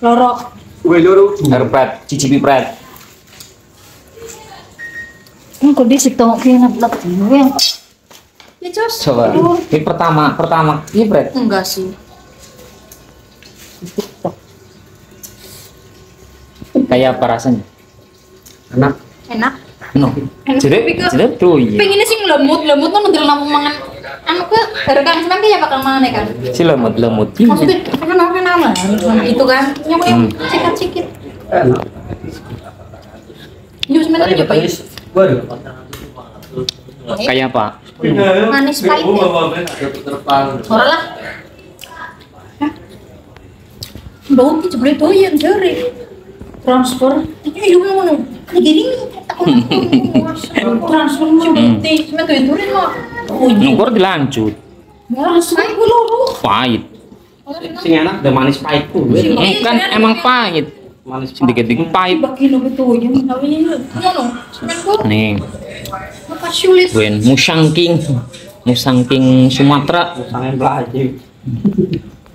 Loro. Gue loro. Herpret, cicipi pret. Kok di situ kena blok gue. Ya Jos. Coba. Ini pertama ini pret. Enggak sih. Kayak apa rasanya? Enak. No. Jadi tuh iya. Pengennya sih lemut kan udah lama mangan. Anu ke rekam sebenarnya ya bakal mana kan? Si lemut. Maksudnya apa nama? Itu kan nyobain sikit. Jus sebenarnya juga ya. Kayak apa? Manis pahit. Ora lah. Bau ki jebret doyan jare. Transfer. Iki yo ngono. Gini transfer cuma tuh itu mah. Nungkur dilanjut. Pahit gue loro. Pahit. Sing enak udah manis pahit tuh. Kan emang pahit. Manis Sedikit pahit. Bagi lo itu ya ngono. Semen gue. Nih, Apa sulit? Wen Musang King Sumatera. sangat belajar.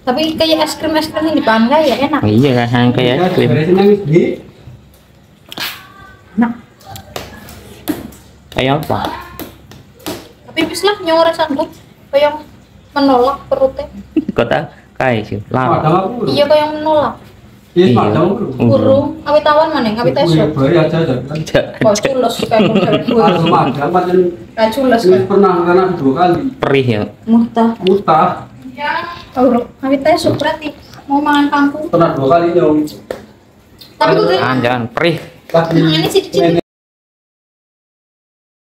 Tapi kayak es krim yang di Bangga ya enak. Oh, iya kan kayak krim. Nah, Kayak apa? tapi bis lah nyore sanggup kayak menolak perutnya. Kota kayak sih. Lama. Iya kayak menolak. Iya. Kurung, awet tawan mana? Awet esok. Kok cules kayak gue. Kayak cules kan. Pernah 2 kali. Perih ya. Muhtah. Tahu, awet esok berarti mau mangan kampung. Pernah 2 kali nyong. Tapi gue Jangan perih. ini sih